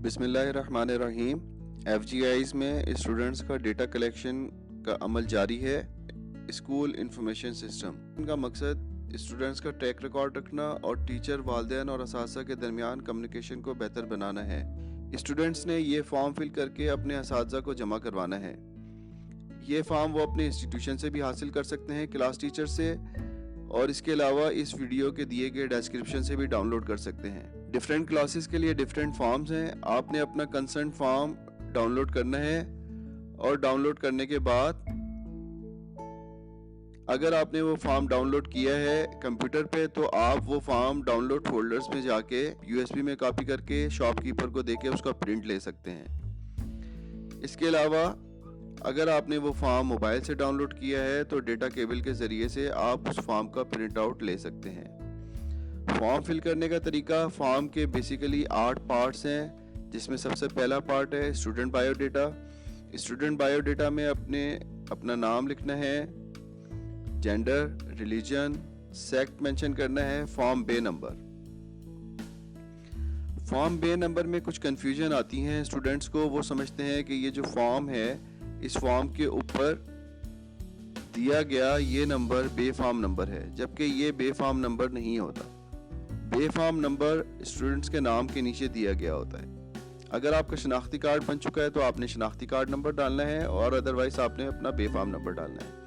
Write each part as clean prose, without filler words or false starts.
बिस्मिल्लाहिर्रहमानिर्रहीम। FGIs में students का डेटा कलेक्शन का अमल जारी है। स्कूल इंफॉर्मेशन सिस्टम इनका मकसद स्टूडेंट्स का ट्रैक रिकॉर्ड रखना और टीचर, वालिदैन और असातिज़ा के दरमियान कम्युनिकेशन को बेहतर बनाना है। स्टूडेंट्स ने ये फॉर्म फिल करके अपने असातिज़ा को जमा करवाना है। ये फॉर्म वो अपने इंस्टीट्यूशन से भी हासिल कर सकते हैं, क्लास टीचर से, और इसके अलावा इस वीडियो के दिए गए डिस्क्रिप्शन से भी डाउनलोड कर सकते हैं। डिफरेंट क्लासेस के लिए डिफरेंट फॉर्म्स हैं। आपने अपना कंसर्न फॉर्म डाउनलोड करना है और डाउनलोड करने के बाद अगर आपने वो फॉर्म डाउनलोड किया है कंप्यूटर पे तो आप वो फॉर्म डाउनलोड फोल्डर्स में जाके USB में कॉपी करके शॉपकीपर को देके उसका प्रिंट ले सकते हैं। इसके अलावा अगर आपने वो फॉर्म मोबाइल से डाउनलोड किया है तो डेटा केबल के ज़रिए से आप उस फॉर्म का प्रिंट आउट ले सकते हैं। फॉर्म फिल करने का तरीका, फॉर्म के बेसिकली 8 पार्ट्स हैं, जिसमें सबसे पहला पार्ट है स्टूडेंट बायोडेटा। स्टूडेंट बायोडेटा में अपना नाम लिखना है, जेंडर, रिलीजन, सेक्ट मेंशन करना है, फॉर्म बे नंबर। फॉर्म बे नंबर में कुछ कंफ्यूजन आती हैं स्टूडेंट्स को। वो समझते हैं कि ये जो फॉर्म है, इस फॉर्म के ऊपर दिया गया ये नंबर बे फॉर्म नंबर है, जबकि ये बे फॉर्म नंबर नहीं होता। बे फॉर्म नंबर स्टूडेंट्स के नाम के नीचे दिया गया होता है। अगर आपका शनाख्ती कार्ड बन चुका है तो आपने शनाख्ती कार्ड नंबर डालना है, और अदरवाइज आपने अपना बे फॉर्म नंबर डालना है।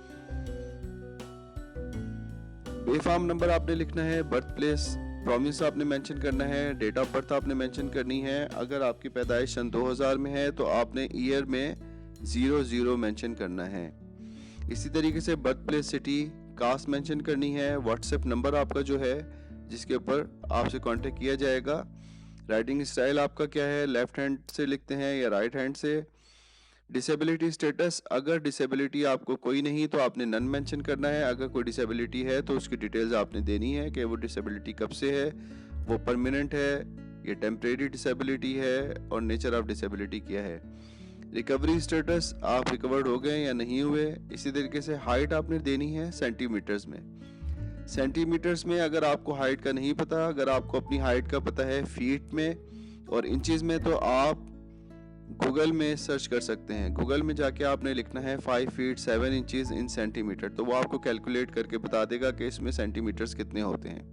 बे फॉर्म नंबर आपने लिखना है, बर्थ प्लेस, प्रोविंस आपने मेंशन करना है, डेट ऑफ बर्थ आपने मेंशन करनी है। अगर आपकी पैदाइश सन 2000 में है तो आपने ईयर में 00 मेंशन करना है। इसी तरीके से birth place, city, caste mention करनी है। व्हाट्सएप नंबर आपका जो है जिसके ऊपर आपसे कांटेक्ट किया जाएगा। राइटिंग स्टाइल आपका क्या है, लेफ्ट हैंड से लिखते हैं या राइट हैंड से। डिसेबिलिटी स्टेटस, अगर डिसेबिलिटी आपको कोई नहीं तो आपने नन मेंशन करना है। अगर कोई डिसेबिलिटी है तो उसकी डिटेल्स आपने देनी है कि वो डिसेबिलिटी कब से है, वो परमानेंट है, ये टेम्परेरी डिसेबिलिटी है, और नेचर ऑफ डिसेबिलिटी क्या है। रिकवरी स्टेटस, आप रिकवर्ड हो गए या नहीं हुए। इसी तरीके से हाइट आपने देनी है सेंटीमीटर्स में। सेंटीमीटर्स में अगर आपको हाइट का नहीं पता, अगर आपको अपनी हाइट का पता है फीट में और इंचेस में, तो आप गूगल में सर्च कर सकते हैं। गूगल में जाके आपने लिखना है 5 फीट 7 इंचेस इन सेंटीमीटर, तो वो आपको कैलकुलेट करके बता देगा कि इसमें सेंटीमीटर्स कितने होते हैं।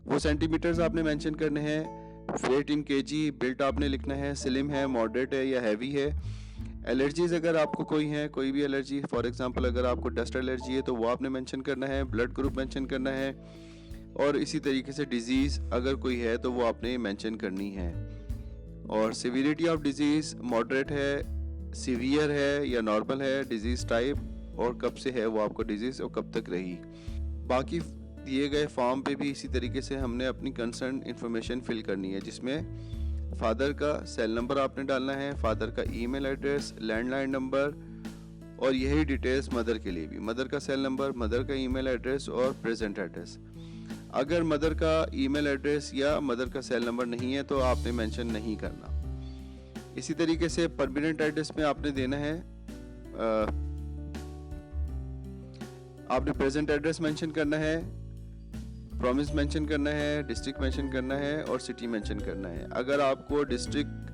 वो सेंटीमीटर्स आपने मेंशन करने हैं। वेट इन केजी, बिल्ट आपने लिखना है, स्लिम है, मॉडरेट है या हैवी है। एलर्जीज अगर आपको कोई है, कोई भी एलर्जी, फॉर एग्जांपल अगर आपको डस्ट एलर्जी है तो वो आपने मेंशन करना है। ब्लड ग्रुप मेंशन करना है, और इसी तरीके से डिजीज़ अगर कोई है तो वो आपने मेंशन करनी है। और सिवियरिटी ऑफ डिजीज़, मॉडरेट है, सीवियर है या नॉर्मल है, डिजीज़ टाइप, और कब से है वो आपको डिजीज़ और कब तक रही। बाकी दिए गए फॉर्म पे भी इसी तरीके से हमने अपनी कंसर्न इंफॉर्मेशन फिल करनी है, जिसमें फादर का सेल नंबर आपने डालना है, फादर का ईमेल एड्रेस, लैंडलाइन नंबर, और यही डिटेल्स मदर के लिए भी, मदर का सेल नंबर, मदर का ईमेल एड्रेस और प्रेजेंट एड्रेस। अगर mother का ईमेल एड्रेस या मदर का सेल नंबर नहीं है तो आपने मेंशन नहीं करना। इसी तरीके से परमानेंट एड्रेस में आपने देना है, आपने प्रेजेंट एड्रेस मेंशन करना है, प्रोविंस मेंशन करना है, डिस्ट्रिक्ट मेंशन करना है और सिटी मेंशन करना है। अगर आपको डिस्ट्रिक्ट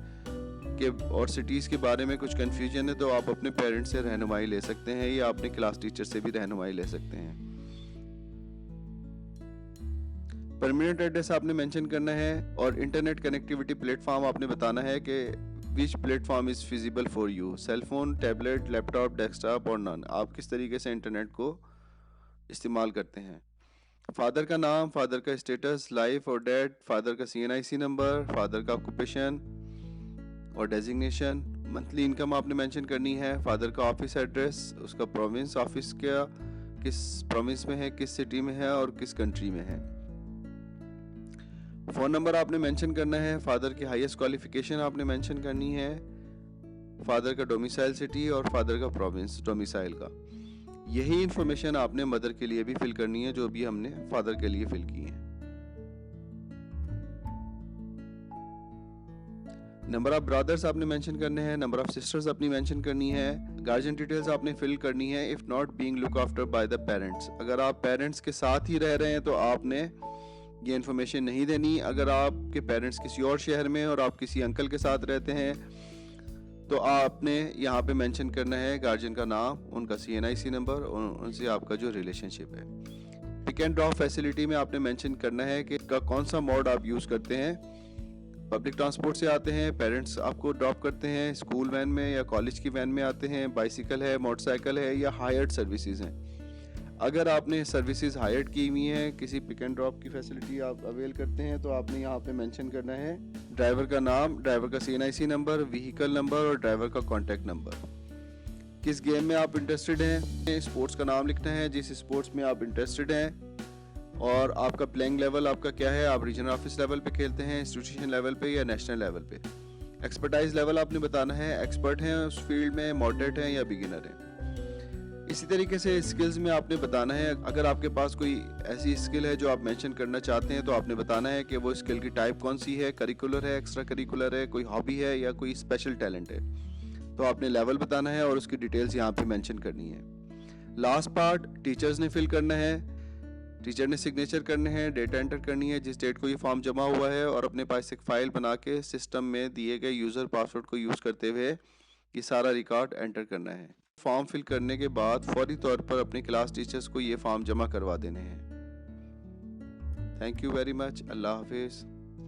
के और सिटीज़ के बारे में कुछ कन्फ्यूजन है तो आप अपने पेरेंट्स से रहनुमाई ले सकते हैं या अपने क्लास टीचर से भी रहनुमाई ले सकते हैं। परमानेंट एड्रेस आपने मेंशन करना है, और इंटरनेट कनेक्टिविटी प्लेटफॉर्म आपने बताना है कि which platform is feasible for you, cellphone, tablet, laptop, desktop और नन। आप किस तरीके से इंटरनेट को इस्तेमाल करते हैं। फादर का नाम, फादर का स्टेटस, लाइफ और डेड, फादर का CNIC नंबर, फादर का ऑक्यूपेशन और डेजिग्नेशन। मंथली इनकम आपने मेंशन करनी है, फादर का ऑफिस एड्रेस, उसका प्रोविंस, ऑफिस क्या किस प्रोविंस में है, किस सिटी में है और किस कंट्री में है। फ़ोन नंबर आपने मेंशन करना है, फादर की हाईएस्ट क्वालिफिकेशन आपने मेंशन करनी है, फादर का डोमिसाइल सिटी और फादर का प्रोविंस डोमिसाइल का। यही इंफॉर्मेशन आपने मदर के लिए भी फिल करनी है जो भी हमने फादर के लिए फिल की है। नंबर ऑफ ब्रदर्स आपने मेंशन करने हैं, नंबर ऑफ सिस्टर्स अपनी मेंशन करनी है, गार्जियन डिटेल्स आपने फिल करनी है। If not being look after by the parents, अगर आप पेरेंट्स के साथ ही रह रहे हैं तो आपने ये इन्फॉर्मेशन नहीं देनी। अगर आपके पेरेंट्स किसी और शहर में और आप किसी अंकल के साथ रहते हैं तो आपने यहाँ पे मेंशन करना है गार्जियन का नाम, उनका CNIC नंबर और उनसे आपका जो रिलेशनशिप है। पिक एंड ड्रॉप फैसिलिटी में आपने मेंशन करना है कि का कौन सा मोड आप यूज़ करते हैं। पब्लिक ट्रांसपोर्ट से आते हैं, पेरेंट्स आपको ड्रॉप करते हैं, स्कूल वैन में या कॉलेज की वैन में आते हैं, बाइसिकल है, मोटरसाइकिल है या हायर्ड सर्विसेज हैं। अगर आपने सर्विसेज हायर्ड की हुई हैं, किसी पिक एंड ड्रॉप की फैसिलिटी आप अवेल करते हैं, तो आपने यहाँ पे मेंशन करना है ड्राइवर का नाम, ड्राइवर का CNIC नंबर, व्हीकल नंबर और ड्राइवर का कॉन्टैक्ट नंबर। किस गेम में आप इंटरेस्टेड हैं, स्पोर्ट्स का नाम लिखना है जिस स्पोर्ट्स में आप इंटरेस्टेड हैं, और आपका प्लेइंग लेवल आपका क्या है, आप रीजनल ऑफिस लेवल पे खेलते हैं, इंस्टीट्यूशन लेवल पे या नेशनल लेवल पे। एक्सपर्टाइज लेवल आपने बताना है, एक्सपर्ट हैं उस फील्ड में, मॉडरेट हैं या बिगिनर हैं। इसी तरीके से स्किल्स में आपने बताना है, अगर आपके पास कोई ऐसी स्किल है जो आप मेंशन करना चाहते हैं तो आपने बताना है कि वो स्किल की टाइप कौन सी है, करिकुलर है, एक्स्ट्रा करिकुलर है, कोई हॉबी है या कोई स्पेशल टैलेंट है। तो आपने लेवल बताना है और उसकी डिटेल्स यहाँ पे मेंशन करनी है। लास्ट पार्ट टीचर्स ने फिल करना है, टीचर ने सिग्नेचर करने हैं, डेट एंटर करनी है जिस डेट को ये फॉर्म जमा हुआ है, और अपने पास एक फाइल बना के सिस्टम में दिए गए यूज़र पासवर्ड को यूज़ करते हुए ये सारा रिकॉर्ड एंटर करना है। फॉर्म फिल करने के बाद फौरी तौर पर अपने क्लास टीचर्स को ये फॉर्म जमा करवा देने हैं। Thank you very much. Allah हाफिज़।